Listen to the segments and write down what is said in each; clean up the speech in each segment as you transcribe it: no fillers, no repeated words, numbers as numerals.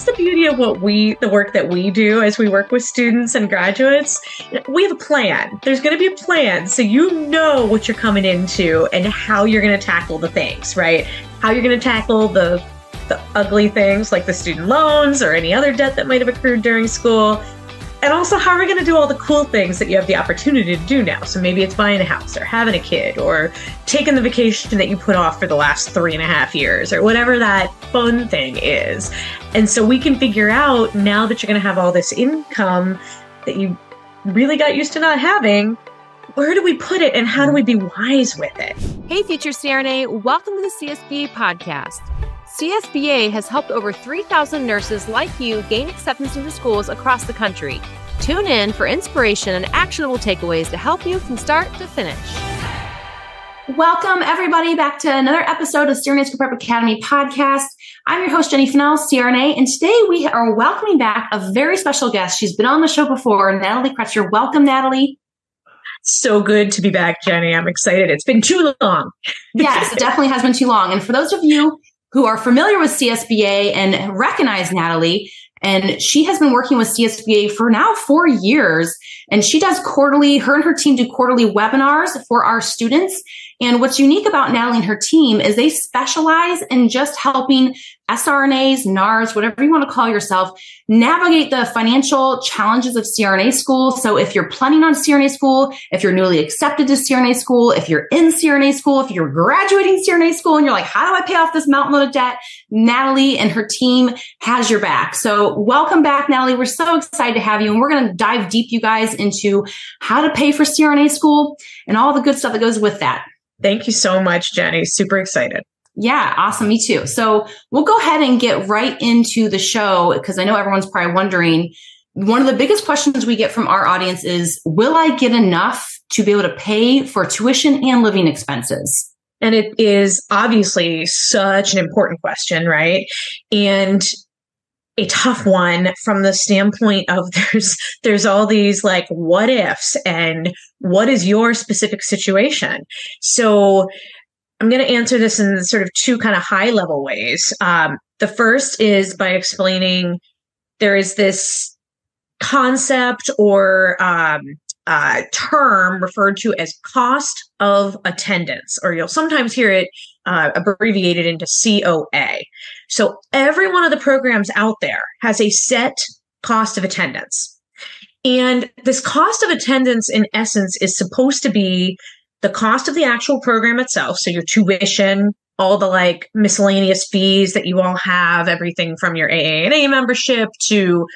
that's the beauty of the work that we do as we work with students and graduates. We have a plan. There's going to be a plan. So you know what you're coming into and how you're going to tackle the things, right? How you're going to tackle the ugly things like the student loans or any other debt that might have accrued during school. And also, how are we going to do all the cool things that you have the opportunity to do now? So maybe it's buying a house or having a kid or taking the vacation that you put off for the last 3.5 years or whatever that fun thing is. And so we can figure out, now that you're going to have all this income that you really got used to not having, where do we put it and how do we be wise with it? Hey, future CRNA, welcome to the CSBA podcast. CSBA has helped over 3,000 nurses like you gain acceptance into schools across the country. Tune in for inspiration and actionable takeaways to help you from start to finish. Welcome, everybody, back to another episode of CRNA School Prep Academy podcast. I'm your host, Jenny Fennell, CRNA, and today we are welcoming back a very special guest. She's been on the show before, Natalie Kratzer. Welcome, Natalie. So good to be back, Jenny. I'm excited. It's been too long. Yes, it definitely has been too long. And for those of you who are familiar with CSBA and recognize Natalie, and she has been working with CSBA for now 4 years, and she does her and her team do quarterly webinars for our students. And what's unique about Natalie and her team is they specialize in just helping SRNAs, NARS, whatever you want to call yourself, navigate the financial challenges of CRNA school. So if you're planning on CRNA school, if you're newly accepted to CRNA school, if you're in CRNA school, if you're graduating CRNA school and you're like, how do I pay off this mountain load of debt? Natalie and her team has your back. So welcome back, Natalie. We're so excited to have you. And we're going to dive deep, you guys, into how to pay for CRNA school and all the good stuff that goes with that. Thank you so much, Jenny. Super excited. Yeah, awesome. Me too. So we'll go ahead and get right into the show because I know everyone's probably wondering, one of the biggest questions we get from our audience is, will I get enough to be able to pay for tuition and living expenses? And it is obviously such an important question, right? And a tough one from the standpoint of there's all these like what ifs and what is your specific situation. So I'm going to answer this in sort of two kind of high level ways. The first is by explaining there is this concept or term referred to as cost of attendance, or you'll sometimes hear it abbreviated into COA. So every one of the programs out there has a set cost of attendance. And this cost of attendance, in essence, is supposed to be the cost of the actual program itself. So your tuition, all the like miscellaneous fees that you all have, everything from your AANA membership to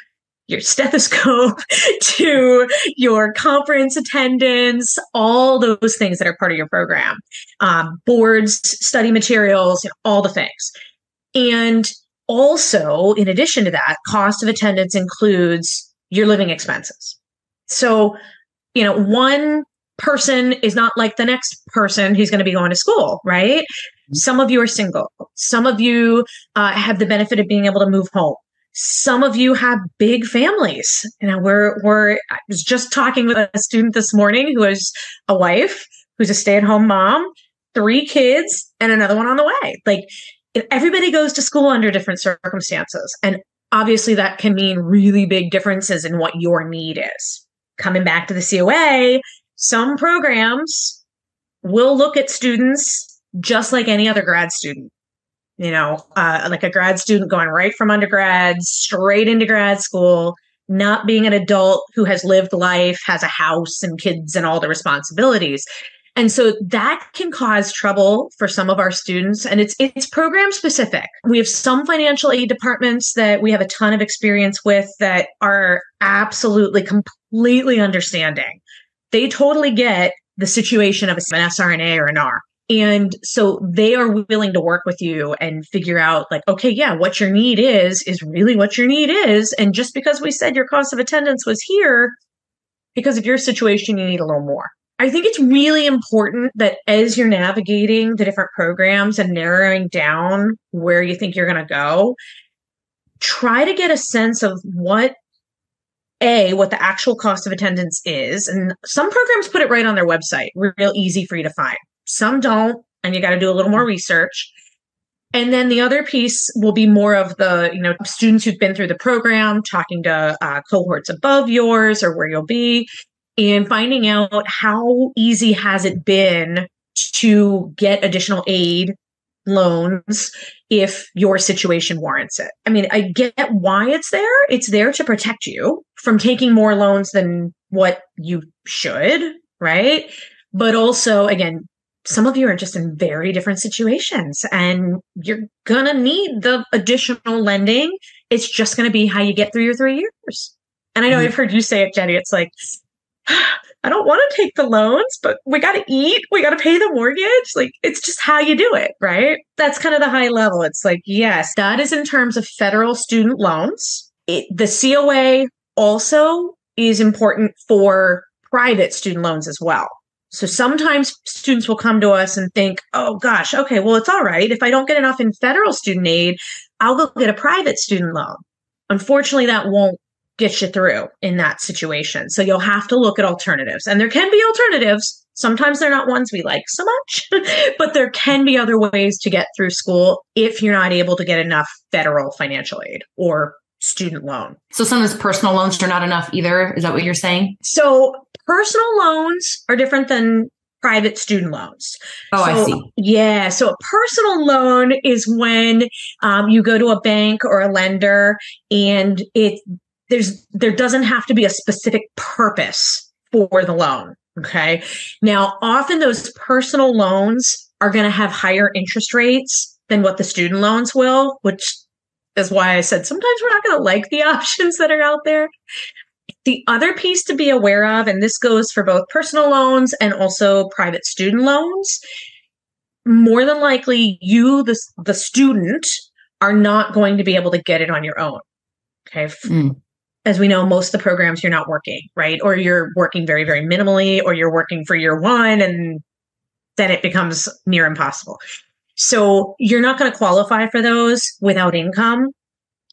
your stethoscope to your conference attendance, all those things that are part of your program, boards, study materials, all the things. And also, in addition to that, cost of attendance includes your living expenses. So, one person is not like the next person who's going to be going to school, right? Some of you are single. Some of you have the benefit of being able to move home. Some of you have big families. I was just talking with a student this morning who is a wife, who's a stay-at-home mom, 3 kids, and another one on the way. Like, everybody goes to school under different circumstances. And obviously that can mean really big differences in what your need is. Coming back to the COA, some programs will look at students just like any other grad student. Like a grad student going right from undergrad straight into grad school, not being an adult who has lived life, has a house and kids and all the responsibilities. And so that can cause trouble for some of our students, and it's program specific. We have some financial aid departments that we have a ton of experience with that are absolutely completely understanding. They totally get the situation of an SRNA or an R. And so they are willing to work with you and figure out like, okay, yeah, what your need is really what your need is. And just because we said your cost of attendance was here, because of your situation, you need a little more. I think it's really important that as you're navigating the different programs and narrowing down where you think you're going to go, try to get a sense of what the actual cost of attendance is. And some programs put it right on their website, real easy for you to find. Some don't, and you got to do a little more research. And then the other piece will be more of the, students who've been through the program, talking to cohorts above yours or where you'll be, and finding out how easy has it been to get additional aid loans if your situation warrants it. I mean, I get why it's there. It's there to protect you from taking more loans than what you should, right? But also, again, some of you are just in very different situations and you're going to need the additional lending. It's just going to be how you get through your 3 years. And I know I've heard you say it, Jenny. It's like, I don't want to take the loans, but we got to eat. We got to pay the mortgage. Like, it's just how you do it, right? That's kind of the high level. It's like, yes, that is in terms of federal student loans. The COA also is important for private student loans as well. So sometimes students will come to us and think, oh gosh, okay, well, it's all right. If I don't get enough in federal student aid, I'll go get a private student loan. Unfortunately, that won't get you through in that situation. So you'll have to look at alternatives. And there can be alternatives. Sometimes they're not ones we like so much, but there can be other ways to get through school if you're not able to get enough federal financial aid or student loan. So sometimes personal loans are not enough either. Is that what you're saying? So personal loans are different than private student loans. Oh, I see. Yeah. So a personal loan is when you go to a bank or a lender and there doesn't have to be a specific purpose for the loan. Okay. Now, often those personal loans are going to have higher interest rates than what the student loans will, which is why I said sometimes we're not going to like the options that are out there. The other piece to be aware of, and this goes for both personal loans and also private student loans, more than likely you, the student, are not going to be able to get it on your own. Okay. As we know, most of the programs you're not working, right? Or you're working very, very minimally, or you're working for year one, and then it becomes near impossible. So you're not going to qualify for those without income.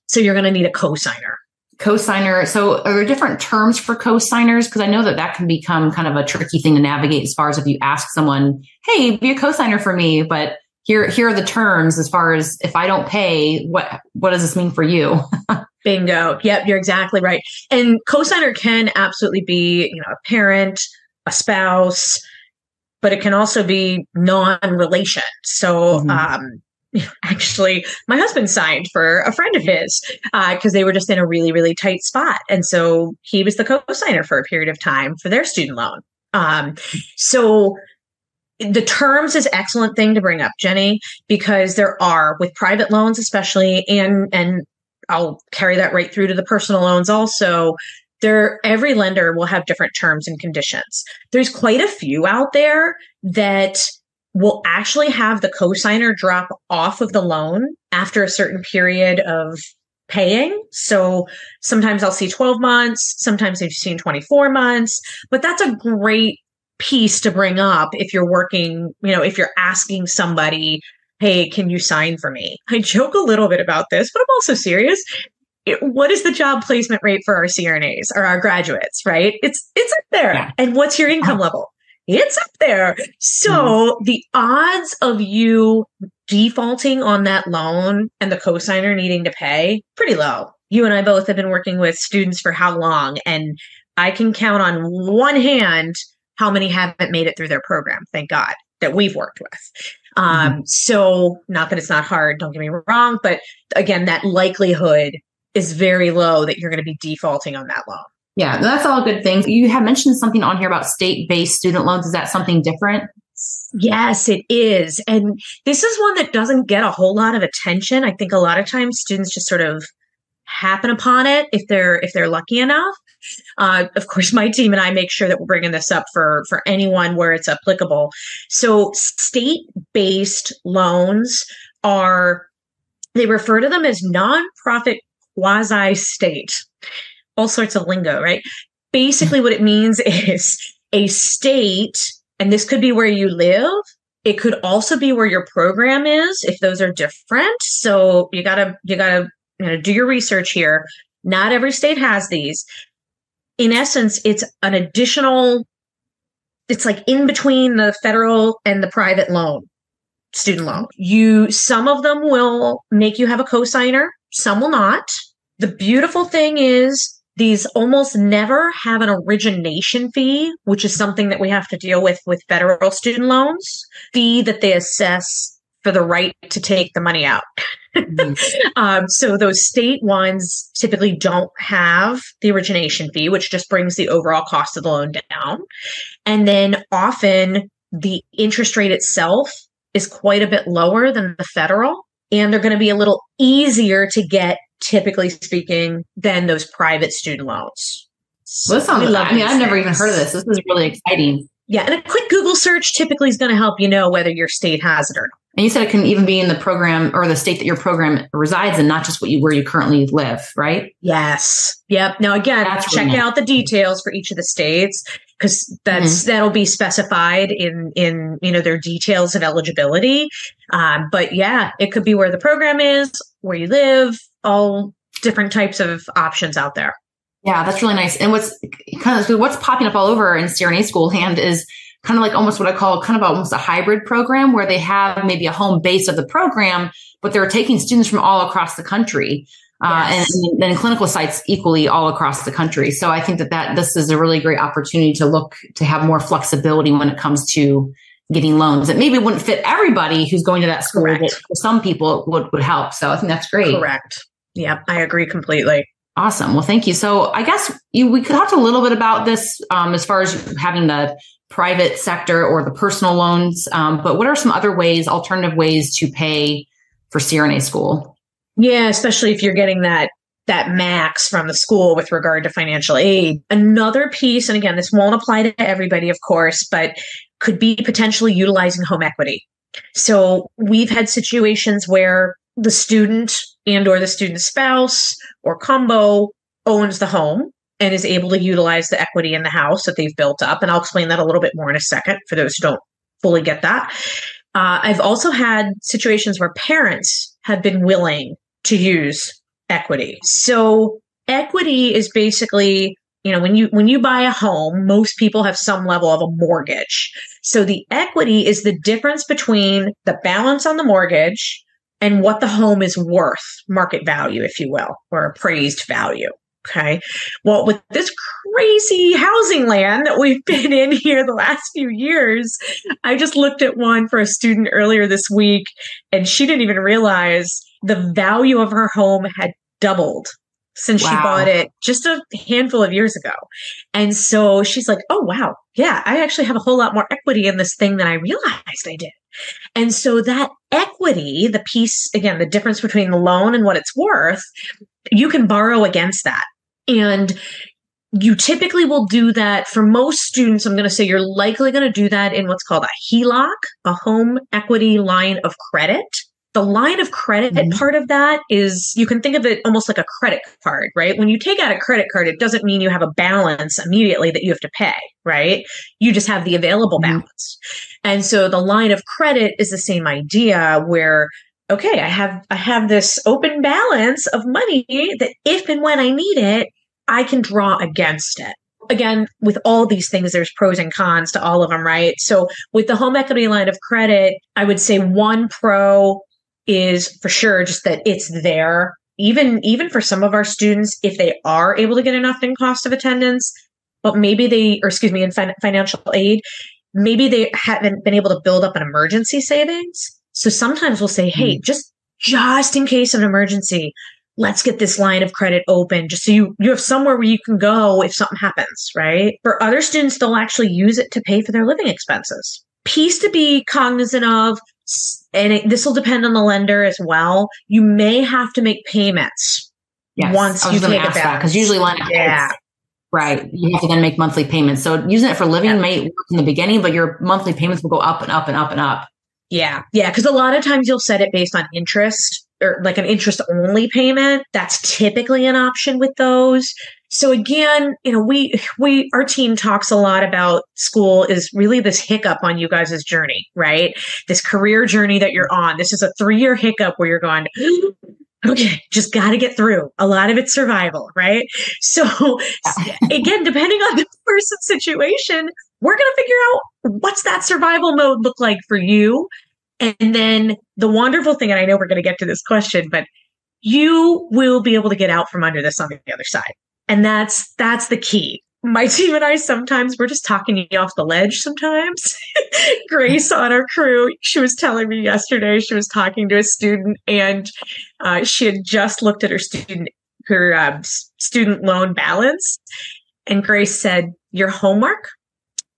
So you're going to need a cosigner. Cosigner. So are there different terms for cosigners? Because I know that can become kind of a tricky thing to navigate as far as if you ask someone, hey, be a cosigner for me, but here are the terms as far as if I don't pay, what does this mean for you? Bingo. Yep, you're exactly right. And cosigner can absolutely be, a parent, a spouse, but it can also be non-relation. So, actually, my husband signed for a friend of his because they were just in a really, really tight spot. And so he was the cosigner for a period of time for their student loan. So the terms is an excellent thing to bring up, Jenny, because there are with private loans, especially, and I'll carry that right through to the personal loans also. Every lender will have different terms and conditions. There's quite a few out there that will actually have the cosigner drop off of the loan after a certain period of paying. So sometimes I'll see 12 months, sometimes I've seen 24 months, but that's a great piece to bring up if you're working, if you're asking somebody, hey, can you sign for me? I joke a little bit about this, but I'm also serious. What is the job placement rate for our CRNAs or our graduates, right? It's up there. Yeah. And what's your income level? It's up there. So the odds of you defaulting on that loan and the cosigner needing to pay, pretty low. You and I both have been working with students for how long? And I can count on one hand how many haven't made it through their program, thank God, that we've worked with. So not that it's not hard, don't get me wrong, but again, that likelihood is very low that you're going to be defaulting on that loan. Yeah, that's all good things. You have mentioned something on here about state-based student loans. Is that something different? Yes, it is. And this is one that doesn't get a whole lot of attention. I think a lot of times students just sort of happen upon it if they're lucky enough. Of course, my team and I make sure that we're bringing this up for anyone where it's applicable. So state-based loans they refer to them as nonprofit quasi-state. All sorts of lingo, right? Basically, what it means is a state, and this could be where you live. It could also be where your program is, if those are different. So you gotta do your research here. Not every state has these. In essence, it's an additional. It's like in between the federal and the private loan. student loan. Some of them will make you have a cosigner, some will not. The beautiful thing is these almost never have an origination fee, which is something that we have to deal with federal student loans, fee that they assess for the right to take the money out. So those state ones typically don't have the origination fee, which just brings the overall cost of the loan down. And then often the interest rate itself is quite a bit lower than the federal, and they're going to be a little easier to get, typically speaking, than those private student loans. Well, this sounds, I've never even heard of this. This is really exciting. Yeah. And a quick Google search typically is going to help you know whether your state has it or not. And you said it can even be in the program or the state that your program resides in, not just where you currently live, right? Yes. Yep. Now, again, check out the details for each of the states, because that'll be specified in their details of eligibility. But yeah, it could be where the program is, where you live, all different types of options out there. Yeah, that's really nice. And what's popping up all over in CRNA school hand is kind of like almost what I call kind of almost a hybrid program, where they have maybe a home base of the program, but they're taking students from all across the country. Yes. And then clinical sites equally all across the country. So I think that this is a really great opportunity to have more flexibility when it comes to getting loans. It maybe wouldn't fit everybody who's going to that school, but for some people it would help. So I think that's great. Correct. Yeah, I agree completely. Awesome. Well, thank you. So I guess we could talk a little bit about this as far as having the private sector or the personal loans. But what are some other alternative ways to pay for CRNA school? Yeah, especially if you're getting that max from the school with regard to financial aid. Another piece, and again, this won't apply to everybody, of course, but could be potentially utilizing home equity. So we've had situations where the student and or the student's spouse or combo owns the home and is able to utilize the equity in the house that they've built up. And I'll explain that a little bit more in a second for those who don't fully get that. I've also had situations where parents have been willing to use equity. So equity is basically, when you buy a home, most people have some level of a mortgage. So the equity is the difference between the balance on the mortgage and what the home is worth, market value, if you will, or appraised value. Okay. Well, with this crazy housing land that we've been in here the last few years, I just looked at one for a student earlier this week, and she didn't even realize the value of her home had doubled since she bought it just a handful of years ago. And so she's like, oh, wow. Yeah, I actually have a whole lot more equity in this thing than I realized I did. And so that equity, the piece, again, the difference between the loan and what it's worth, you can borrow against that. And you typically will do that for most students. I'm going to say you're likely going to do that in what's called a HELOC, a home equity line of credit. The line of credit part of that is, you can think of it almost like a credit card, right? When you take out a credit card, it doesn't mean you have a balance immediately that you have to pay, right? You just have the available balance. And so the line of credit is the same idea where, okay, I have this open balance of money that if and when I need it, I can draw against it. Again, with all these things, there's pros and cons to all of them, right? So with the home equity line of credit, I would say one pro is for sure just that it's there. Even for some of our students, if they are able to get enough in cost of attendance, but maybe in financial aid, maybe they haven't been able to build up an emergency savings. So sometimes we'll say, hey, just in case of an emergency, let's get this line of credit open just so you have somewhere where you can go if something happens, right? For other students, they'll actually use it to pay for their living expenses. Piece to be cognizant of, and this will depend on the lender as well. You may have to make payments once you take it back. Because usually line of credit, right, you have to then make monthly payments. So using it for living may work in the beginning, but your monthly payments will go up and up and up and up. Yeah. Yeah. Because a lot of times you'll set it based on interest or like an interest only payment. That's typically an option with those. So again, our team talks a lot about school is really this hiccup on you guys' journey, right? This career journey that you're on. This is a 3-year hiccup where you're going, okay, just got to get through. A lot of it's survival, right? So again, depending on the person's situation, we're going to figure out what's that survival mode look like for you. And then the wonderful thing, and I know we're going to get to this question, but you will be able to get out from under this on the other side. And that's the key. My team and I, sometimes we're just talking you off the ledge sometimes. Grace on our crew, she was telling me yesterday, she was talking to a student and she had just looked at her student loan balance. And Grace said, your homework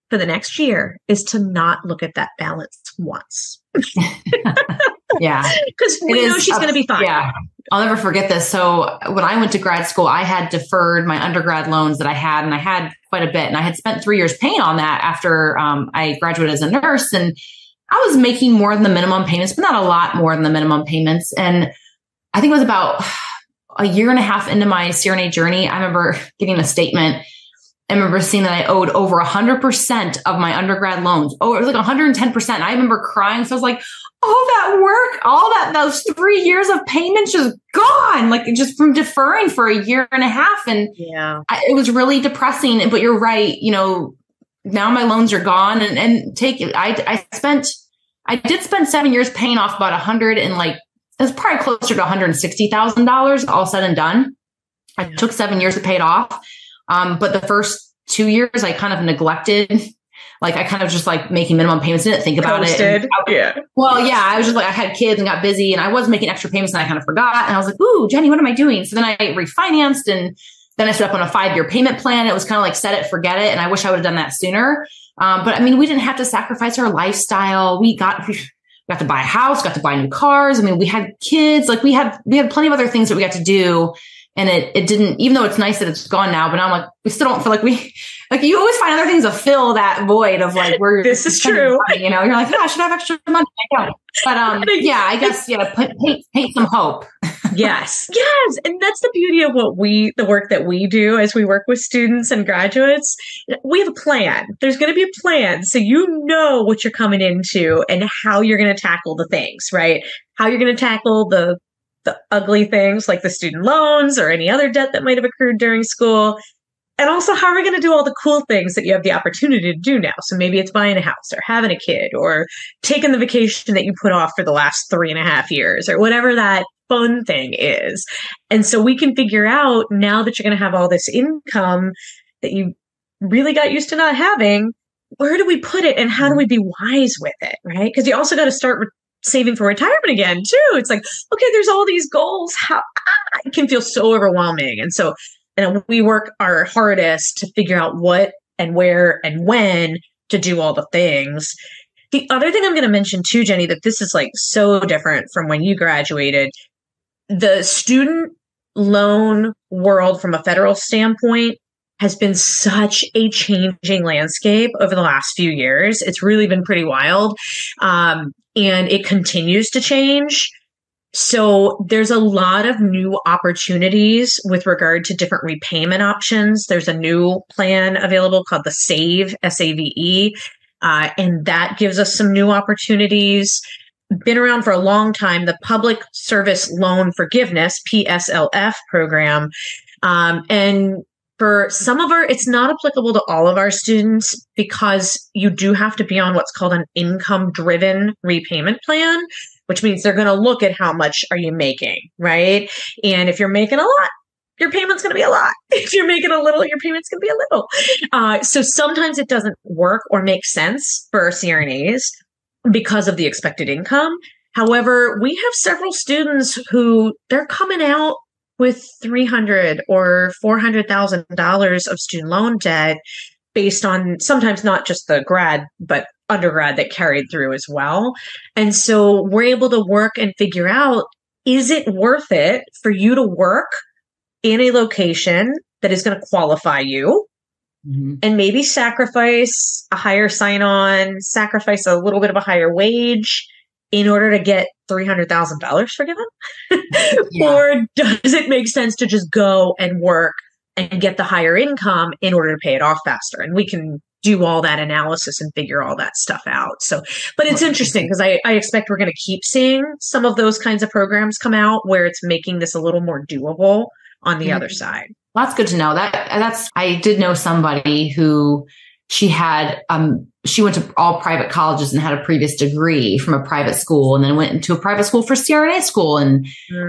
for the next year is to not look at that balance once. Yeah. Because we know she's going to be fine. Yeah. I'll never forget this. So when I went to grad school, I had deferred my undergrad loans that I had, and I had quite a bit. And I had spent 3 years paying on that after I graduated as a nurse. And I was making more than the minimum payments, but not a lot more than the minimum payments. And I think it was about a year and a half into my CRNA journey. I remember getting a statement. I remember seeing that I owed over 100% of my undergrad loans. Oh, it was like 110%. I remember crying. So I was like, all that work, those 3 years of payments just gone, like just from deferring for a year and a half. And it was really depressing, but you're right. Now my loans are gone and I did spend 7 years paying off about it was probably closer to $160,000 all said and done. I took 7 years to pay it off. But the first 2 years I kind of neglected. Like I kind of just like making minimum payments, didn't think about it. I was just like, I had kids and got busy and I was making extra payments and I kind of forgot. And I was like, ooh, Jenny, what am I doing? So then I refinanced and then I set up on a 5-year payment plan. It was kind of like set it, forget it. And I wish I would have done that sooner. But I mean, we didn't have to sacrifice our lifestyle. We got to buy a house, got to buy new cars. I mean, we had kids, like we had plenty of other things that we got to do. And it didn't, even though it's nice that it's gone now, but now I'm like, we still don't feel like you always find other things to fill that void of like, where this is true. Money, you're like, I should have extra money. I don't. But, I guess, paint some hope. Yes. And that's the beauty of the work that we do as we work with students and graduates. We have a plan. There's going to be a plan. So you know what you're coming into and how you're going to tackle the things, right? How you're going to tackle the ugly things like the student loans or any other debt that might have accrued during school. And also, how are we going to do all the cool things that you have the opportunity to do now? So maybe it's buying a house or having a kid or taking the vacation that you put off for the last 3.5 years or whatever that fun thing is. And so we can figure out now that you're going to have all this income that you really got used to not having, where do we put it and how do we be wise with it, right? Because you also got to start saving for retirement again, too. It's like, okay, there's all these goals. It can feel so overwhelming. And so we work our hardest to figure out what and where and when to do all the things. The other thing I'm going to mention too, Jenny, that this is like so different from when you graduated, the student loan world from a federal standpoint has been such a changing landscape over the last few years. It's really been pretty wild. And it continues to change. So there's a lot of new opportunities with regard to different repayment options. There's a new plan available called the SAVE, S-A-V-E, and that gives us some new opportunities. Been around for a long time, the Public Service Loan Forgiveness, PSLF program. And for some of it's not applicable to all of our students because you do have to be on what's called an income-driven repayment plan, which means they're going to look at how much are you making, right? And if you're making a lot, your payment's going to be a lot. If you're making a little, your payment's going to be a little. So sometimes it doesn't work or make sense for CRNAs because of the expected income. However, we have several students who they're coming out with $300,000 or $400,000 of student loan debt based on sometimes not just the grad, but undergrad that carried through as well. And so we're able to work and figure out, is it worth it for you to work in a location that is going to qualify you and maybe sacrifice a higher sign-on, sacrifice a little bit of a higher wage in order to get $300,000 forgiven? Or does it make sense to just go and work and get the higher income in order to pay it off faster? And we can do all that analysis and figure all that stuff out. So, but it's interesting because I expect we're going to keep seeing some of those kinds of programs come out where it's making this a little more doable on the other side. Well, that's good to know. I did know somebody who she went to all private colleges and had a previous degree from a private school, and then went into a private school for CRNA school. And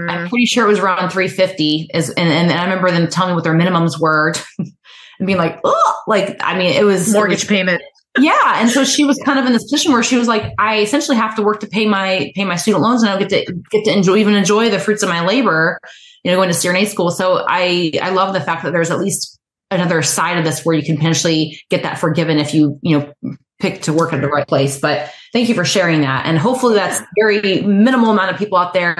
I'm pretty sure it was around 350 and I remember them telling me what their minimums were and being like, oh, like, I mean, it was mortgage payment. Yeah. And so she was kind of in this position where she was like, I essentially have to work to pay my student loans, and I don't get to enjoy the fruits of my labor, going to CRNA school. So I love the fact that there's at least another side of this where you can potentially get that forgiven if you pick to work at the right place. But thank you for sharing that. And hopefully that's very minimal amount of people out there.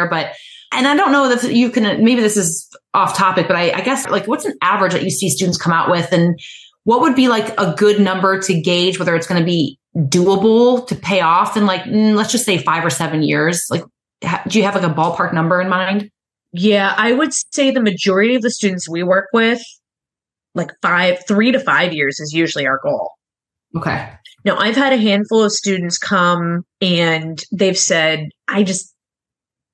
And I don't know that you can, maybe this is off topic, but I guess like what's an average that you see students come out with, and what would be like a good number to gauge whether it's going to be doable to pay off in, like, let's just say 5 or 7 years? Like, do you have like a ballpark number in mind? Yeah, I would say the majority of the students we work with, like 3 to 5 years is usually our goal. Okay. Now, I've had a handful of students come and they've said,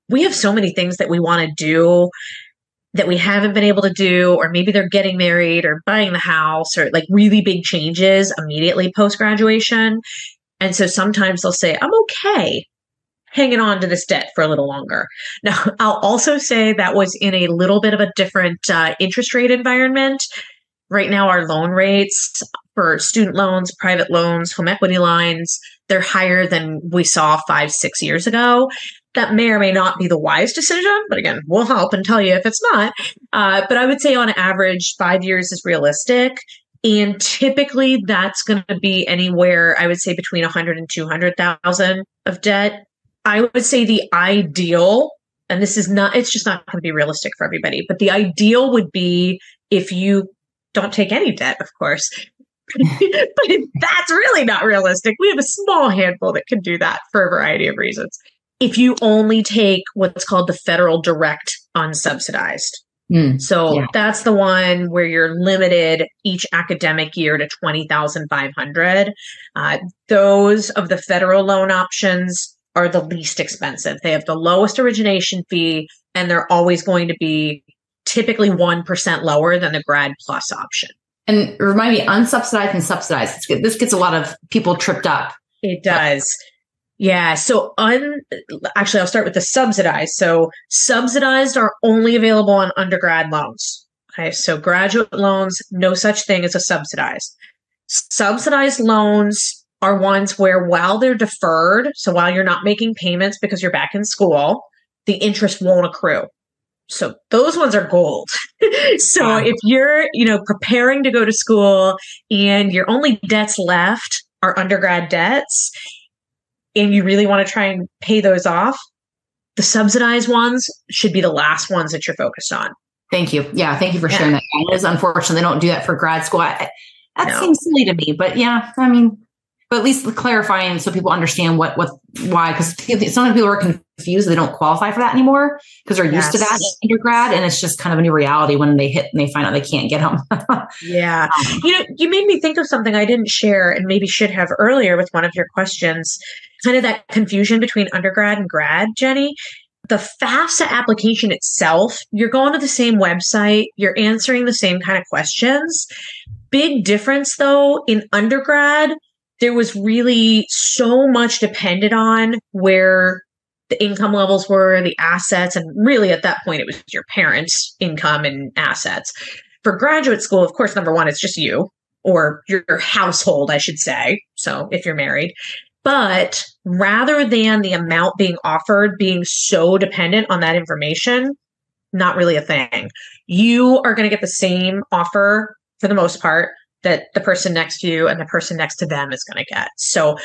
we have so many things that we want to do that we haven't been able to do, or maybe they're getting married or buying the house, or like really big changes immediately post-graduation. And so sometimes they'll say, I'm okay hanging on to this debt for a little longer. Now, I'll also say that was in a little bit of a different interest rate environment. Right now, our loan rates for student loans, private loans, home equity lines, they're higher than we saw 5, 6 years ago. That may or may not be the wise decision, but again, we'll help and tell you if it's not. But I would say on average, 5 years is realistic. And typically that's going to be anywhere, I would say between 100 and 200,000 of debt. I would say the ideal, and it's just not going to be realistic for everybody, but the ideal would be if you don't take any debt, of course. But that's really not realistic. We have a small handful that can do that for a variety of reasons. If you only take what's called the federal direct unsubsidized. That's the one where you're limited each academic year to $20,500. Those of the federal loan options are the least expensive. They have the lowest origination fee, and they're always going to be typically 1% lower than the grad plus option. And remind me, unsubsidized and subsidized. This gets a lot of people tripped up. It does. Yeah. So actually, I'll start with the subsidized. So subsidized are only available on undergrad loans. Okay. So graduate loans, no such thing as a subsidized. Subsidized loans are ones where while they're deferred, so while you're not making payments because you're back in school, the interest won't accrue. So those ones are gold. So if you're, preparing to go to school and your only debts left are undergrad debts, and you really want to try and pay those off, the subsidized ones should be the last ones that you're focused on. Thank you. Yeah. Thank you for sharing that. It is unfortunate they don't do that for grad school. Seems silly to me, but yeah, but at least clarifying so people understand why, because sometimes people are confused. They don't qualify for that anymore because they're used to that in undergrad. And it's just kind of a new reality when they hit and they find out they can't get them. Yeah. You made me think of something I didn't share and maybe should have earlier with one of your questions, kind of that confusion between undergrad and grad, Jenny. The FAFSA application itself, you're going to the same website, you're answering the same kind of questions. Big difference though, in undergrad, there was really so much depended on where the income levels were, the assets, and really at that point, it was your parents' income and assets. For graduate school, of course, number one, it's just you or your household, I should say. So if you're married. But rather than the amount being offered being so dependent on that information, not really a thing. You are going to get the same offer for the most part that the person next to you and the person next to them is going to get. So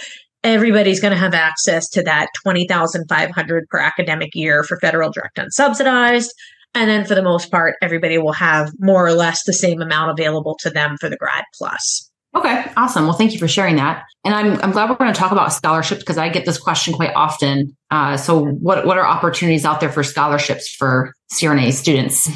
everybody's going to have access to that $20,500 per academic year for federal direct unsubsidized. And then for the most part, everybody will have more or less the same amount available to them for the grad plus. Okay, awesome. Well, thank you for sharing that. And I'm glad we're going to talk about scholarships because I get this question quite often. So what are opportunities out there for scholarships for CRNA students?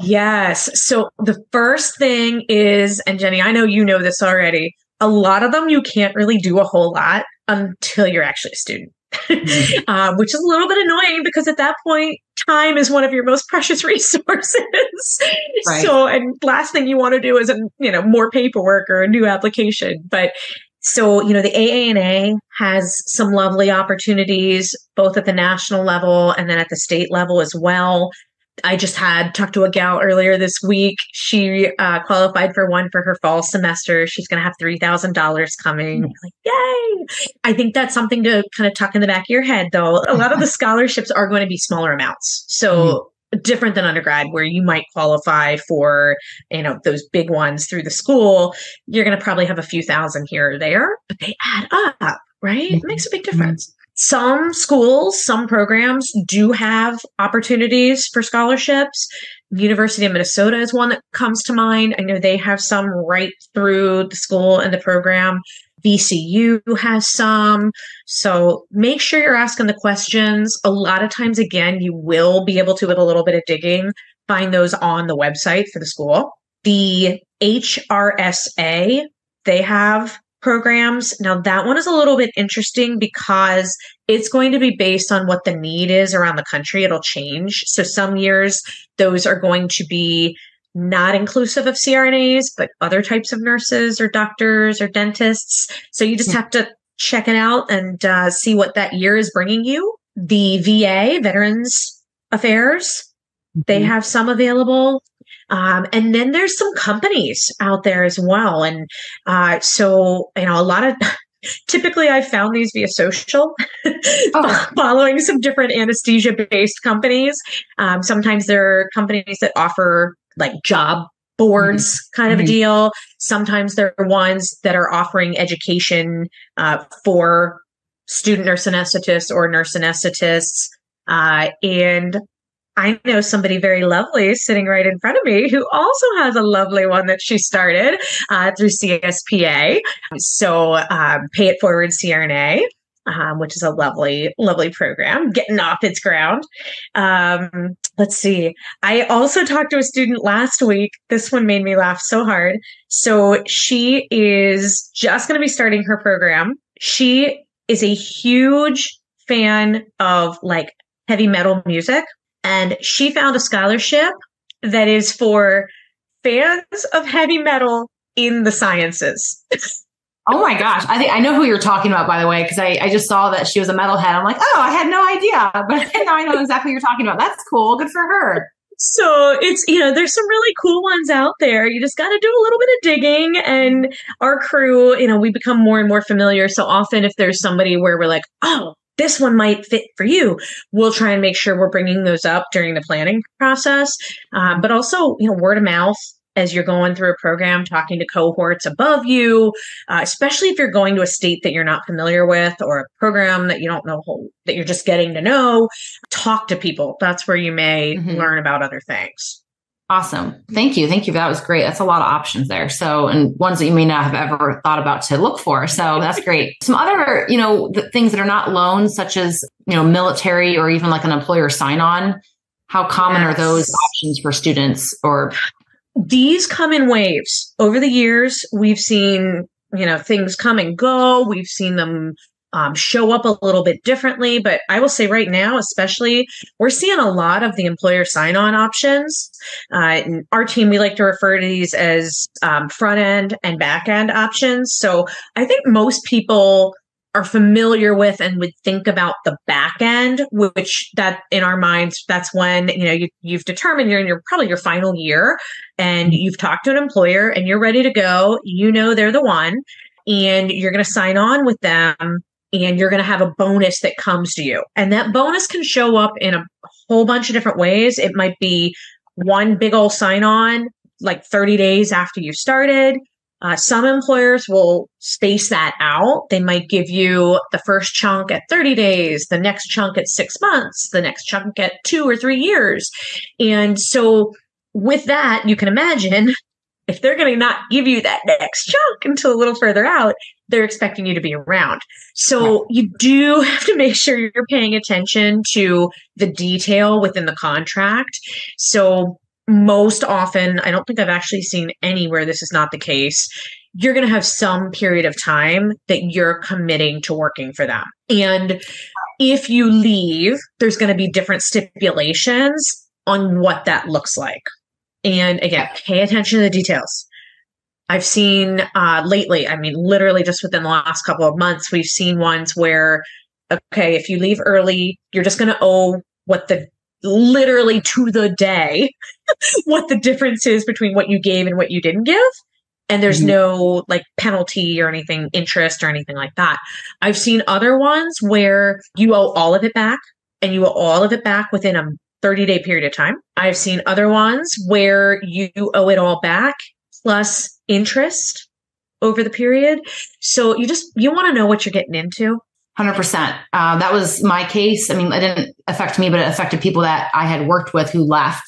Yes. So the first thing is, and Jenny, I know you know this already, a lot of them you can't really do a whole lot until you're actually a student. which is a little bit annoying because at that point, time is one of your most precious resources. Right. So, and last thing you want to do is, more paperwork or a new application. But so, the AANA has some lovely opportunities, both at the national level and then at the state level as well. I just talked to a gal earlier this week. She qualified for one for her fall semester. She's going to have $3,000 coming. Like, yay! I think that's something to kind of tuck in the back of your head, though. A lot of the scholarships are going to be smaller amounts. So different than undergrad, where you might qualify for, those big ones through the school. You're going to probably have a few thousand here or there, but they add up, right? It makes a big difference. Some schools, some programs do have opportunities for scholarships. University of Minnesota is one that comes to mind. I know they have some right through the school and the program. VCU has some. So make sure you're asking the questions. A lot of times, again, you will be able to, with a little bit of digging, find those on the website for the school. The HRSA, they have programs. Now that one is a little bit interesting because it's going to be based on what the need is around the country. It'll change. So some years those are going to be not inclusive of CRNAs, but other types of nurses or doctors or dentists. So you just have to check it out and see what that year is bringing you. The VA, Veterans Affairs, they have some available. And then there's some companies out there as well. And so, a lot of, typically I found these via social, following some different anesthesia-based companies. Sometimes there are companies that offer like job boards kind of a deal. Sometimes there are ones that are offering education for student nurse anesthetists or nurse anesthetists. And I know somebody very lovely sitting right in front of me who also has a lovely one that she started through CSPA. So Pay It Forward CRNA, which is a lovely, lovely program, getting off its ground. Let's see. I also talked to a student last week. This one made me laugh so hard. So she is just going to be starting her program. She is a huge fan of like heavy metal music. And she found a scholarship that is for fans of heavy metal in the sciences. Oh my gosh. I know who you're talking about, by the way, because I just saw that she was a metalhead. I'm like, oh, I had no idea. But now I know exactly what you're talking about. That's cool. Good for her. So it's, there's some really cool ones out there. You just got to do a little bit of digging. And our crew, we become more and more familiar. So often if there's somebody where we're like, oh, this one might fit for you, we'll try and make sure we're bringing those up during the planning process. But also, word of mouth as you're going through a program, talking to cohorts above you, especially if you're going to a state that you're not familiar with or a program that you don't know, that you're just getting to know. Talk to people. That's where you may learn about other things. Awesome. Thank you. That was great. That's a lot of options there. So, and ones that you may not have ever thought about to look for. So that's great. Some other, the things that are not loans, such as, military or even like an employer sign-on. How common are those options for students? Or these come in waves. Over the years, we've seen, things come and go. We've seen them show up a little bit differently. But I will say right now, especially, we're seeing a lot of the employer sign-on options. In our team, we like to refer to these as front end and back end options. So I think most people are familiar with and would think about the back end, which that in our minds, that's when, you've determined you're in probably your final year and you've talked to an employer and you're ready to go. They're the one, and you're going to sign on with them. And you're going to have a bonus that comes to you. And that bonus can show up in a whole bunch of different ways. It might be one big old sign-on, like 30 days after you started. Some employers will space that out. They might give you the first chunk at 30 days, the next chunk at 6 months, the next chunk at 2 or 3 years. And so with that, you can imagine if they're going to not give you that next chunk until a little further out, they're expecting you to be around. So you do have to make sure you're paying attention to the detail within the contract. So most often, I don't think I've actually seen anywhere this is not the case. You're going to have some period of time that you're committing to working for them. And if you leave, there's going to be different stipulations on what that looks like. And again, pay attention to the details. I've seen lately, I mean, literally just within the last couple of months, we've seen ones where, okay, if you leave early, you're just going to owe literally to the day, what the difference is between what you gave and what you didn't give. And there's no like penalty or anything, interest or anything like that. I've seen other ones where you owe all of it back, and you owe all of it back within a 30-day period of time. I've seen other ones where you owe it all back plus interest over the period. So you want to know what you're getting into. 100%. That was my case. I mean, it didn't affect me, but it affected people that I had worked with who left.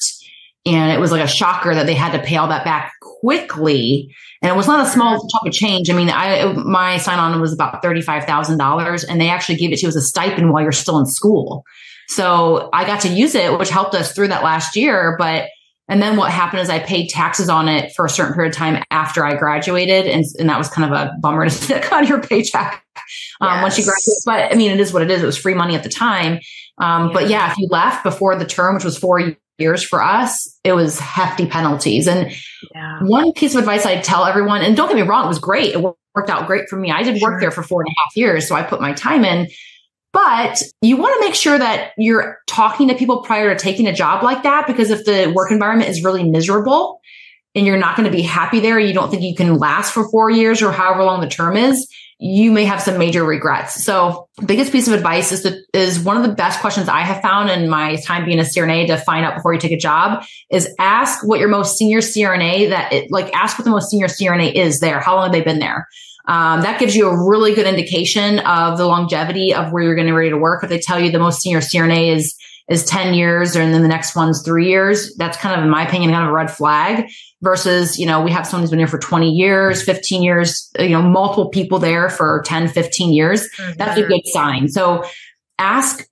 And it was like a shocker that they had to pay all that back quickly. And it was not a small chunk of change. I mean, my sign-on was about $35,000, and they actually gave it to you as a stipend while you're still in school. So I got to use it, which helped us through that last year. And then what happened is I paid taxes on it for a certain period of time after I graduated. And that was kind of a bummer to stick on your paycheck once you graduate. But I mean, it is what it is. It was free money at the time. But yeah, if you left before the term, which was 4 years for us, it was hefty penalties. And one piece of advice I'd tell everyone, and don't get me wrong, it was great. It worked out great for me. I did work there for 4.5 years. So I put my time in. But you want to make sure that you're talking to people prior to taking a job like that, because if the work environment is really miserable and you're not going to be happy there, you don't think you can last for 4 years or however long the term is, you may have some major regrets. So the biggest piece of advice is one of the best questions I have found in my time being a CRNA to find out before you take a job is ask what your most senior CRNA ask what the most senior CRNA is there. How long have they been there? That gives you a really good indication of the longevity of where you're going to be ready to work. If they tell you the most senior CRNA is 10 years, and then the next one's 3 years, that's kind of, in my opinion, kind of a red flag versus, we have someone who's been here for 20 years, 15 years, multiple people there for 10, 15 years. Mm-hmm. That's a good sign. So ask,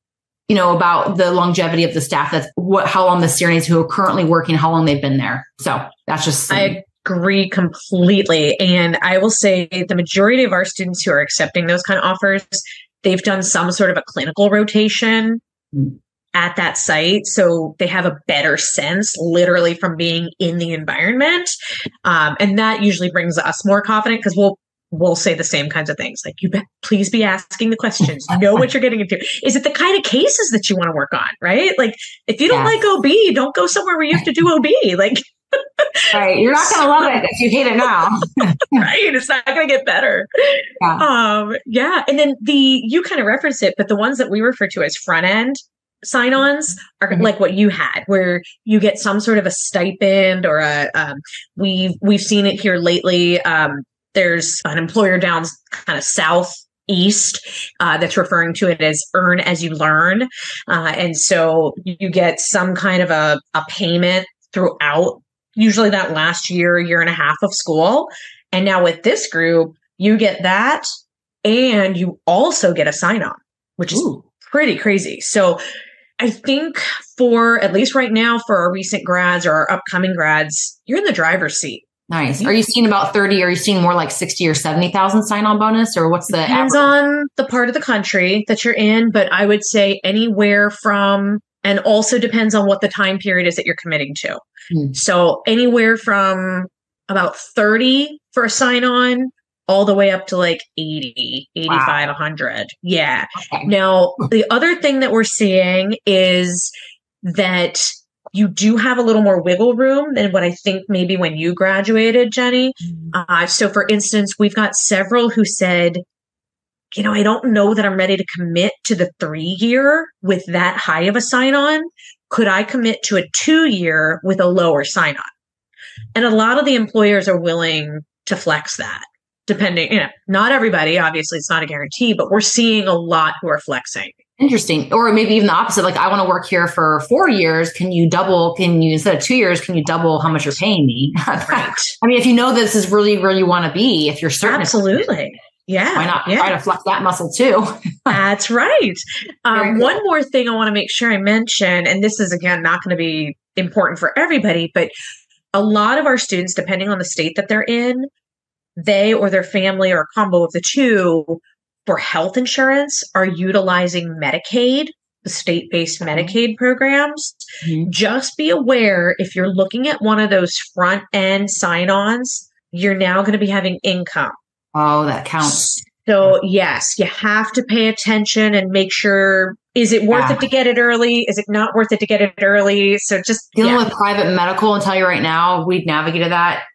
about the longevity of the staff. How long the CRNAs who are currently working, how long they've been there. So that's just, I agree completely. And I will say the majority of our students who are accepting those kind of offers, they've done some sort of a clinical rotation at that site. So they have a better sense literally from being in the environment. And that usually brings us more confident because we'll say the same kinds of things. Like, please be asking the questions, know what you're getting into. Is it the kind of cases that you want to work on? Right? Like, if you don't like OB, don't go somewhere where you have to do OB. Like, right. You're not going to love it if you hate it now. Right. It's not going to get better. Yeah. And then you kind of referenced it, but the ones that we refer to as front end sign-ons are like what you had, where you get some sort of a stipend or we've seen it here lately. There's an employer down kind of southeast that's referring to it as earn as you learn. And so you get some kind of a payment throughout usually that last year and a half of school. And now with this group, you get that and you also get a sign-on, which is pretty crazy. So I think at least right now for our recent grads or our upcoming grads, you're in the driver's seat. Nice. Are you seeing about 30? Are you seeing more like 60 or 70,000 sign-on bonus, or what's the Depends average? On the part of the country that you're in, but I would say anywhere from, and also depends on what the time period is that you're committing to. So anywhere from about 30 for a sign-on all the way up to like 80, 85, 100. Yeah. Okay. Now, the other thing that we're seeing is that you do have a little more wiggle room than what I think maybe when you graduated, Jenny. So for instance, we've got several who said, I don't know that I'm ready to commit to the 3-year with that high of a sign-on. Could I commit to a 2-year with a lower sign-on? And a lot of the employers are willing to flex that, depending, not everybody, obviously it's not a guarantee, but we're seeing a lot who are flexing. Interesting. Or maybe even the opposite. Like, I want to work here for 4 years. Instead of 2 years, can you double how much you're paying me? Right. I mean, if you know this is really where you want to be, if you're certain. Absolutely. Yeah. Why not try to flex that muscle too? That's right. One more thing I want to make sure I mention, and this is, again, not going to be important for everybody, but a lot of our students, depending on the state that they're in, they or their family or a combo of the two for health insurance are utilizing Medicaid, the state-based Medicaid programs. Mm-hmm. Just be aware if you're looking at one of those front end sign-ons, you're now going to be having income. Oh, that counts. So yes, you have to pay attention and make sure, is it worth it to get it early? Is it not worth it to get it early? So just dealing with private medical, and tell you right now, we've navigated that.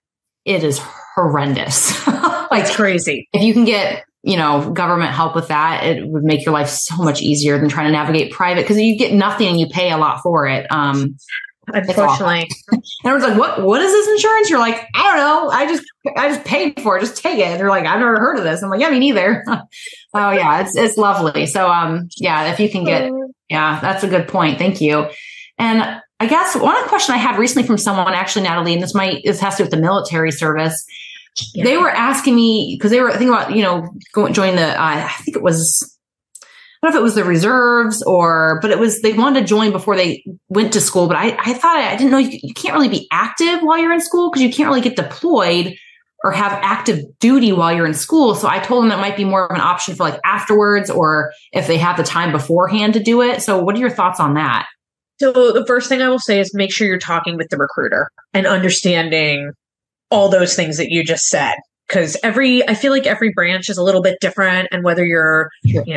It is horrendous. It's crazy. If you can get, government help with that, it would make your life so much easier than trying to navigate private, because you get nothing and you pay a lot for it. Unfortunately. And everyone's like, what is this insurance? You're like, I don't know. I just paid for it. Just take it. And they're like, I've never heard of this. I'm like, yeah, me neither. Oh yeah. It's lovely. So, if you can get, that's a good point. Thank you. And I guess one question I had recently from someone, actually, Natalie, and this has to do with the military service. Yeah. They were asking me, because they were thinking about, joining the, I think it was, I don't know if it was the reserves but they wanted to join before they went to school. But I thought, I didn't know you can't really be active while you're in school, because you can't really get deployed or have active duty while you're in school. So I told them that might be more of an option for like afterwards, or if they have the time beforehand to do it. So what are your thoughts on that? So the first thing I will say is make sure you're talking with the recruiter and understanding all those things that you just said. Because I feel like every branch is a little bit different, and whether you're,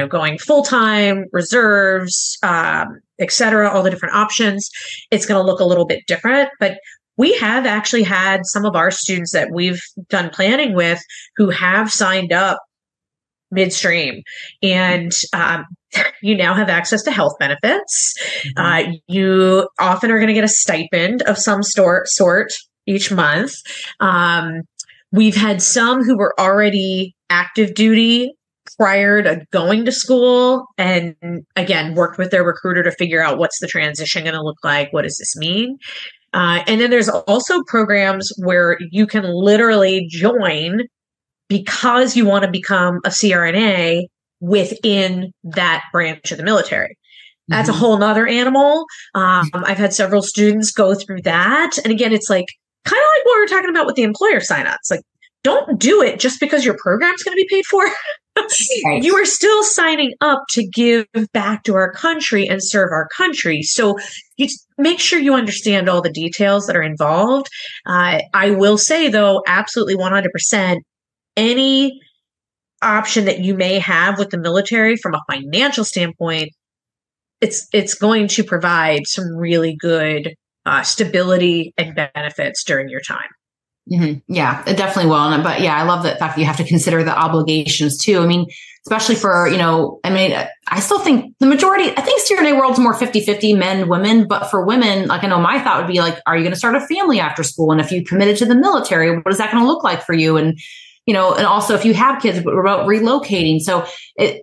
going full-time, reserves, et cetera, all the different options, it's going to look a little bit different. But we have actually had some of our students that we've done planning with who have signed up midstream, and you now have access to health benefits. Mm-hmm. You often are going to get a stipend of some sort each month. We've had some who were already active duty prior to going to school, and again, worked with their recruiter to figure out what's the transition going to look like. What does this mean? And then there's also programs where you can literally join because you want to become a CRNA within that branch of the military. That's a whole nother animal. I've had several students go through that. And again, it's like, kind of like what we were talking about with the employer sign-ups. Like, don't do it just because your program's going to be paid for. Right. You are still signing up to give back to our country and serve our country. So you make sure you understand all the details that are involved. I will say, though, absolutely 100%, any option that you may have with the military from a financial standpoint, it's going to provide some really good stability and benefits during your time. Mm-hmm. Yeah, it definitely will. But yeah, I love the fact that you have to consider the obligations too. I mean, especially for, I still think I think CRNA world's more 50-50 men, women, but for women, like I know my thought would be like, are you going to start a family after school? And if you committed to the military, what is that going to look like for you? And and also if you have kids, what about relocating? So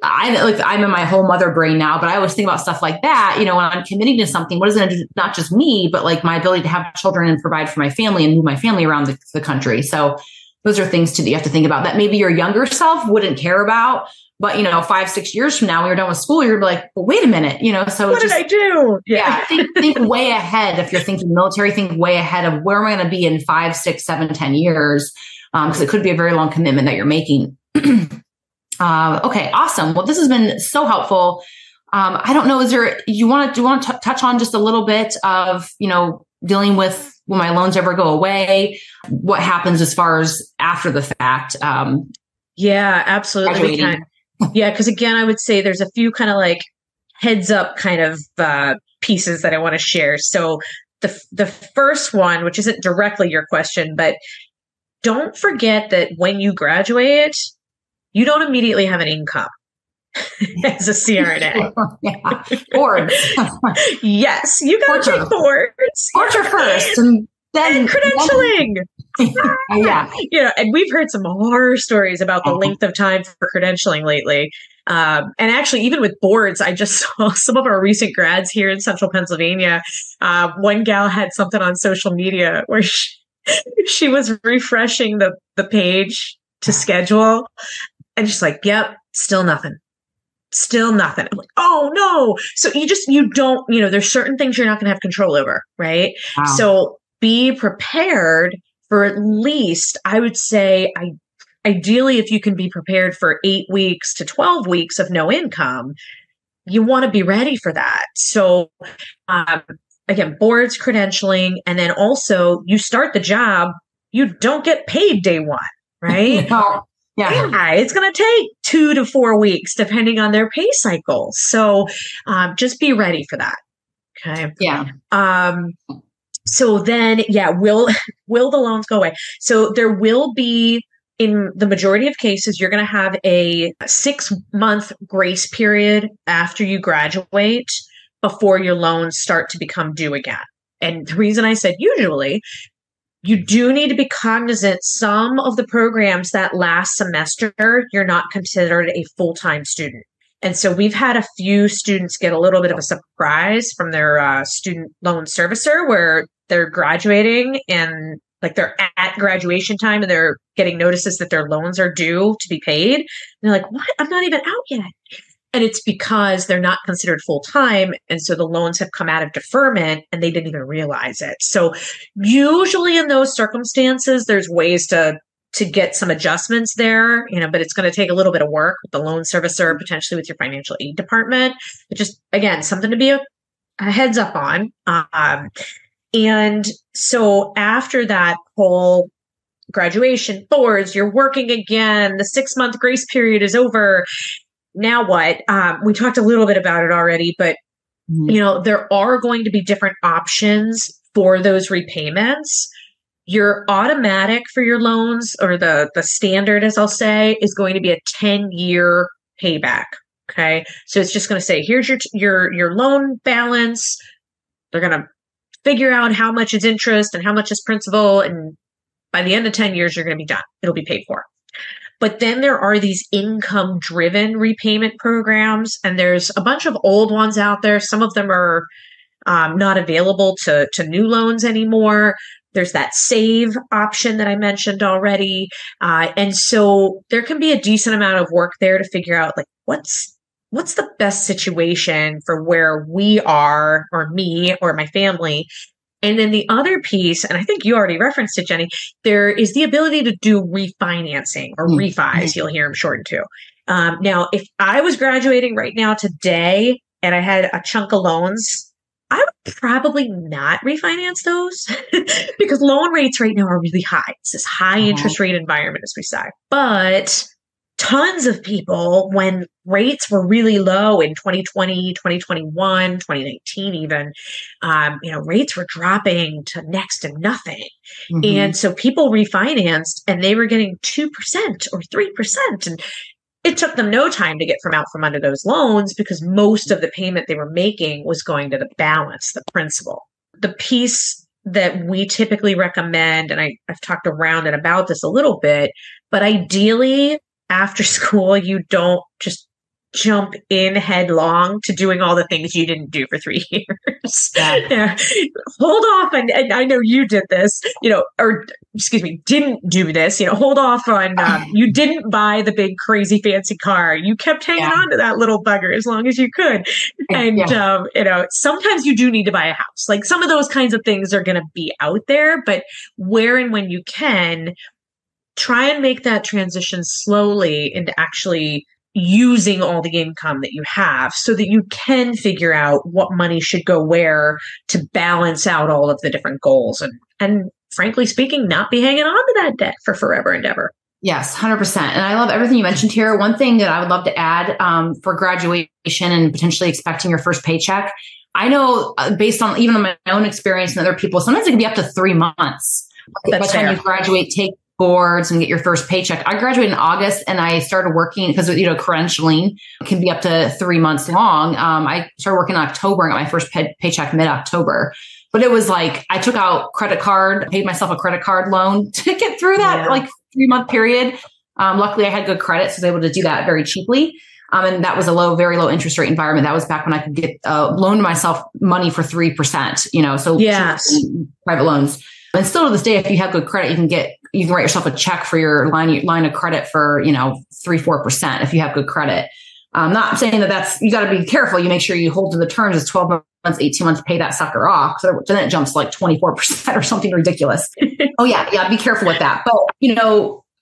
I'm in my whole mother brain now, but I always think about stuff like that. When I'm committing to something, what is it? Not just me, but like my ability to have children and provide for my family and move my family around the country. So those are things too that you have to think about that maybe your younger self wouldn't care about. But, 5-6 years from now, when you're done with school, you're like, well, wait a minute, so what did I do? Yeah. Think way ahead. If you're thinking military, think way ahead of where am I going to be in 5, 6, 7, 10 years? Because it could be a very long commitment that you're making. Okay, awesome. Well, this has been so helpful. I don't know, do you want to touch on just a little bit of, dealing with when my loans ever go away, what happens as far as after the fact? Yeah, absolutely. Yeah, because again, I would say there's a few kind of like heads up kind of pieces that I want to share. So the first one, which isn't directly your question, but don't forget that when you graduate, you don't immediately have an income as a CRNA. Yeah. Boards. Yes, you got to take boards. Boards are first, and then credentialing. Yeah. And we've heard some horror stories about the length of time for credentialing lately. And actually, even with boards, I just saw some of our recent grads here in central Pennsylvania. One gal had something on social media where she was refreshing the page to schedule, and she's like, yep, still nothing. I'm like, oh no. So you don't, there's certain things you're not going to have control over. Right. Wow. So be prepared for at least, I would say, ideally, if you can be prepared for 8 weeks to 12 weeks of no income, you want to be ready for that. So, again, boards, credentialing, and then also you start the job, you don't get paid day one, right? Yeah, it's going to take 2 to 4 weeks depending on their pay cycles. So just be ready for that. Okay. Yeah. So then, will the loans go away? So there will be, in the majority of cases, you're going to have a 6-month grace period after you graduate before your loans start to become due again. And the reason I said usually, you do need to be cognizant some of the programs that last semester, you're not considered a full-time student. And so we've had a few students get a little bit of a surprise from their student loan servicer where they're graduating and like they're at graduation time and they're getting notices that their loans are due to be paid. And they're like, what? I'm not even out yet. And it's because they're not considered full-time. And so the loans have come out of deferment and they didn't even realize it. So usually in those circumstances, there's ways to get some adjustments there, but it's going to take a little bit of work with the loan servicer, potentially with your financial aid department. But just, again, something to be a heads up on. And so after that whole graduation, boards, you're working again, the 6-month grace period is over. Now what? We talked a little bit about it already, but there are going to be different options for those repayments. Your automatic for your loans, or the standard, as I'll say, is going to be a 10-year payback. Okay. So it's just going to say, here's your loan balance. They're going to figure out how much is interest and how much is principal. And by the end of 10 years, you're going to be done. It'll be paid for. But then there are these income-driven repayment programs, and there's a bunch of old ones out there. Some of them are not available to new loans anymore. There's that save option that I mentioned already. And so there can be a decent amount of work there to figure out, like, what's the best situation for where we are, or me, or my family. And then the other piece, and I think you already referenced it, Jenny, there is the ability to do refinancing, or refis, you'll hear them shortened to. Now, if I was graduating right now today and I had a chunk of loans, I would probably not refinance those because loan rates right now are really high. It's this high interest rate environment, as we say. But tons of people, when rates were really low in 2020, 2021, 2019 even, rates were dropping to next to nothing. And so people refinanced and they were getting 2% or 3%. And it took them no time to get out from under those loans because most of the payment they were making was going to the balance, the principal. The piece that we typically recommend, and I've talked around and about this a little bit, but ideally after school, you don't just jump in headlong to doing all the things you didn't do for 3 years. Yeah. Hold off. And I know you did this, didn't do this, hold off on, you didn't buy the big crazy fancy car. You kept hanging on to that little bugger as long as you could. And, sometimes you do need to buy a house. Like some of those kinds of things are going to be out there, but where and when you can, try and make that transition slowly into actually using all the income that you have so that you can figure out what money should go where to balance out all of the different goals and frankly speaking, not be hanging on to that debt for forever and ever. Yes, 100%. And I love everything you mentioned here. One thing that I would love to add for graduation and potentially expecting your first paycheck, I know based on even on my own experience and other people, sometimes it can be up to 3 months. By the time you graduate, take boards and get your first paycheck. I graduated in August and I started working because, credentialing can be up to 3 months long. I started working in October and got my first paycheck mid-October. But it was like, I took out paid myself a credit card loan to get through that 3-month period. Luckily I had good credit, so I was able to do that very cheaply. And that was a very low interest rate environment. That was back when I could get loan myself money for 3%, so private loans. And still to this day, if you have good credit, you can write yourself a check for your line of credit for, 3-4% if you have good credit. I'm not saying you got to be careful. You make sure you hold to the terms. It's 12 months, 18 months, pay that sucker off. So then it jumps like 24% or something ridiculous. Oh yeah. Be careful with that. But,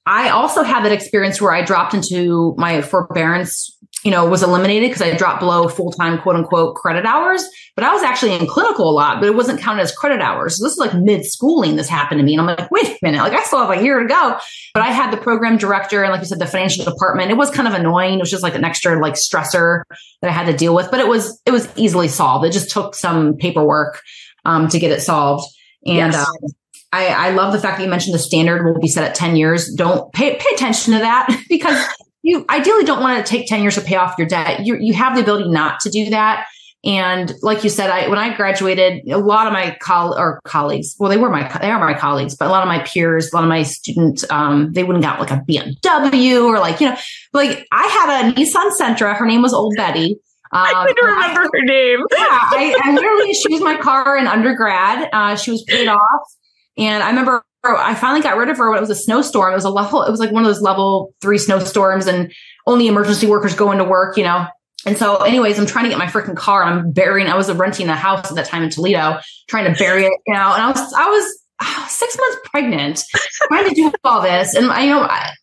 I also had that experience where I dropped into my forbearance, was eliminated because I dropped below full-time, quote unquote, credit hours. But I was actually in clinical a lot, but it wasn't counted as credit hours. So this is like mid-schooling this happened to me. And I'm like, wait a minute, like I still have a year to go. But I had the program director and like you said, the financial department. It was kind of annoying. It was just like an extra like stressor that I had to deal with, but it was easily solved. It just took some paperwork to get it solved. And Yes. I love the fact that you mentioned the standard will be set at 10 years. Don't pay attention to that because you ideally don't want to take 10 years to pay off your debt. You have the ability not to do that. And like you said, when I graduated, a lot of my colleagues, well, they are my colleagues, but a lot of my peers, a lot of my students, they wouldn't got like a BMW or like I had a Nissan Sentra. Her name was Old Betty. I couldn't remember her name. Yeah, I literally, she was my car in undergrad. She was paid off. And I remember I finally got rid of her when it was a snowstorm. It was like one of those level 3 snowstorms and only emergency workers go into work, And so anyways, I'm trying to get my freaking car. I was renting a house at that time in Toledo, trying to bury it, And I was 6 months pregnant, trying to do all this. And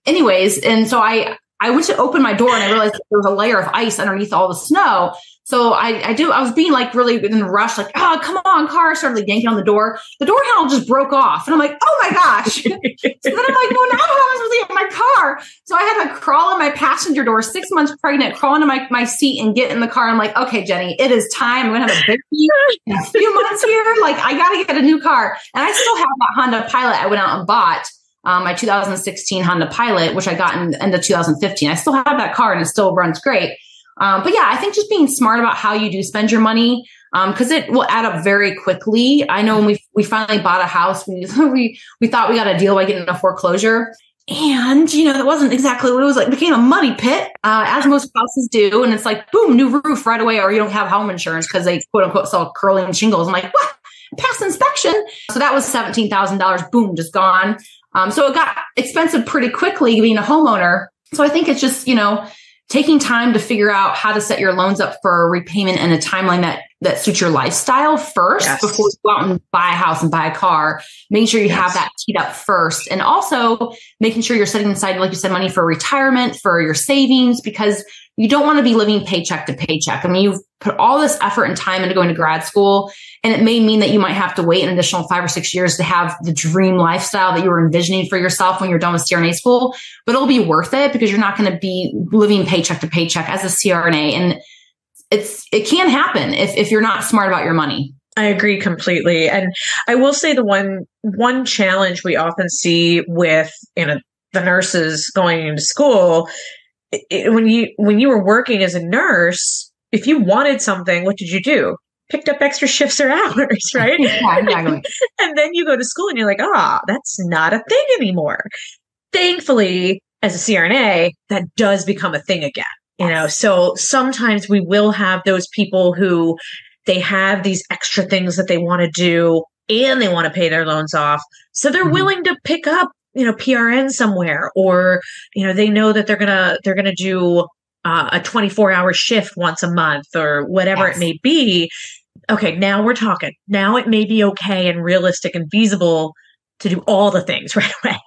anyways. And so I went to open my door and I realized there was a layer of ice underneath all the snow. So I was being like really in a rush, like, oh, come on, car. I started like yanking on the door. The door handle just broke off. And I'm like, oh my gosh. So then I'm like, well, now how am I supposed to get my car? So I had to crawl in my passenger door, 6 months pregnant, crawl into my seat and get in the car. I'm like, okay, Jenny, it is time. I'm going to have a baby in a few months here. Like I got to get a new car. And I still have that Honda Pilot I went out and bought. My 2016 Honda Pilot, which I got in the end of 2015. I still have that car and it still runs great. But yeah, I think just being smart about how you do spend your money, because it will add up very quickly. I know when we finally bought a house, we thought we got a deal by getting a foreclosure. And, that wasn't exactly what it was like. It became a money pit, as most houses do. And it's like, boom, new roof right away, or you don't have home insurance because they quote unquote sell curling shingles. I'm like, what? Past inspection. So that was $17,000, boom, just gone. So it got expensive pretty quickly being a homeowner. So I think it's just, taking time to figure out how to set your loans up for repayment in a timeline that suits your lifestyle first. Yes. Before you go out and buy a house and buy a car, making sure you have that teed up first. And also making sure you're setting aside, like you said, money for retirement, for your savings, because you don't want to be living paycheck to paycheck. I mean, you've put all this effort and time into going to grad school, and it may mean that you might have to wait an additional 5 or 6 years to have the dream lifestyle that you were envisioning for yourself when you're done with CRNA school, but it'll be worth it because you're not going to be living paycheck to paycheck as a CRNA. And it can happen if you're not smart about your money. I agree completely. And I will say the one challenge we often see with, the nurses going into school, when you were working as a nurse, if you wanted something, what did you do? Picked up extra shifts or hours, right? Yeah, exactly. And then you go to school and you're like, that's not a thing anymore. Thankfully, as a CRNA, that does become a thing again. So sometimes we will have those people who they have these extra things that they want to do and they want to pay their loans off. So they're willing to pick up, PRN somewhere, or, they know that they're going to do a 24-hour shift once a month or whatever it may be. Okay, now we're talking. Now it may be okay and realistic and feasible to do all the things right away.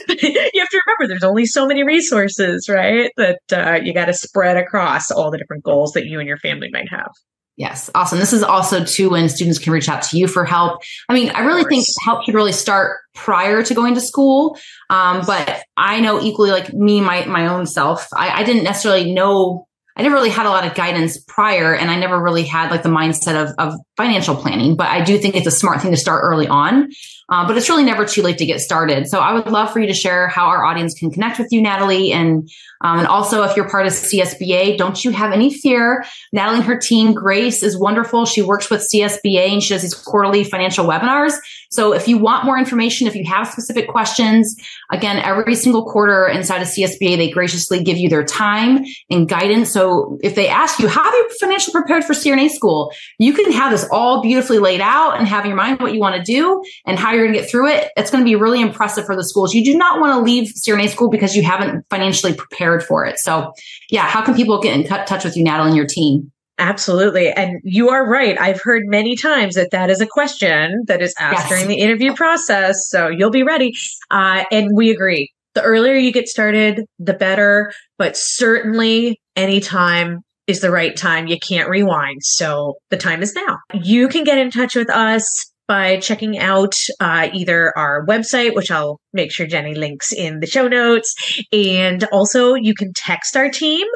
But you have to remember there's only so many resources, right? That you got to spread across all the different goals that you and your family might have. Yes. Awesome. This is also too when students can reach out to you for help. I mean, I really think help should really start prior to going to school. But I know equally like me, my own self, I didn't necessarily know, I never really had a lot of guidance prior, and I never really had like the mindset of financial planning, but I do think it's a smart thing to start early on. But it's really never too late to get started. So I would love for you to share how our audience can connect with you, Natalie. And also if you're part of CSBA, don't you have any fear. Natalie and her team, Grace, is wonderful. She works with CSBA and she does these quarterly financial webinars. So if you want more information, if you have specific questions, again, every single quarter inside of CSBA, they graciously give you their time and guidance. So if they ask you, how have you financially prepared for CRNA school? You can have this all beautifully laid out and have in your mind what you want to do and how you're going to get through it. It's going to be really impressive for the schools. You do not want to leave CRNA school because you haven't financially prepared for it. So yeah, how can people get in touch with you, Natalie, and your team? Absolutely. And you are right. I've heard many times that is a question that is asked during the interview process. So you'll be ready. And we agree. The earlier you get started, the better, but certainly anytime is the right time. You can't rewind. So the time is now. You can get in touch with us by checking out either our website, which I'll make sure Jenny links in the show notes. And also you can text our team.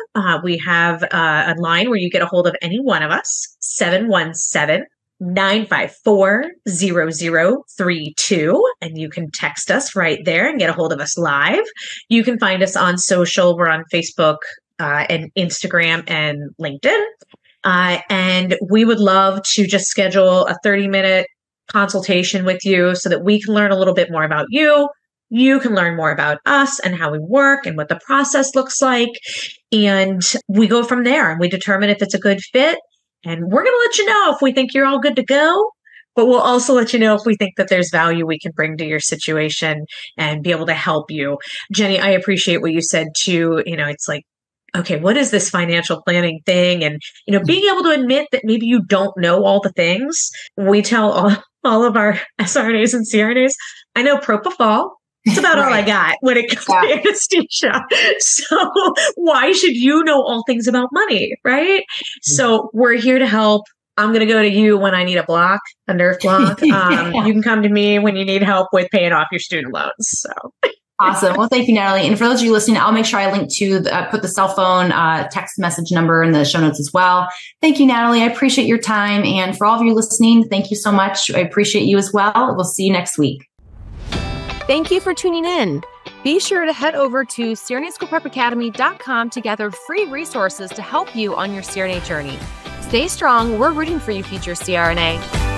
We have a line where you get a hold of any one of us, 717-954-0032. And you can text us right there and get a hold of us live. You can find us on social. We're on Facebook and Instagram and LinkedIn. And we would love to just schedule a 30-minute consultation with you so that we can learn a little bit more about you. You can learn more about us and how we work and what the process looks like. And we go from there and we determine if it's a good fit. And we're going to let you know if we think you're all good to go, but we'll also let you know if we think that there's value we can bring to your situation and be able to help you. Jenny, I appreciate what you said too. It's like, okay, what is this financial planning thing? And, being able to admit that maybe you don't know all the things. We tell all of our SRNAs and CRNAs, I know propofol. It's about all I got when it comes to anesthesia. So why should you know all things about money, right? So we're here to help. I'm going to go to you when I need a nerve block. You can come to me when you need help with paying off your student loans. So. Awesome. Well, thank you, Natalie. And for those of you listening, I'll make sure I link to put the cell phone text message number in the show notes as well. Thank you, Natalie. I appreciate your time. And for all of you listening, thank you so much. I appreciate you as well. We'll see you next week. Thank you for tuning in. Be sure to head over to CRNAschoolprepacademy.com to gather free resources to help you on your CRNA journey. Stay strong. We're rooting for you, future CRNA.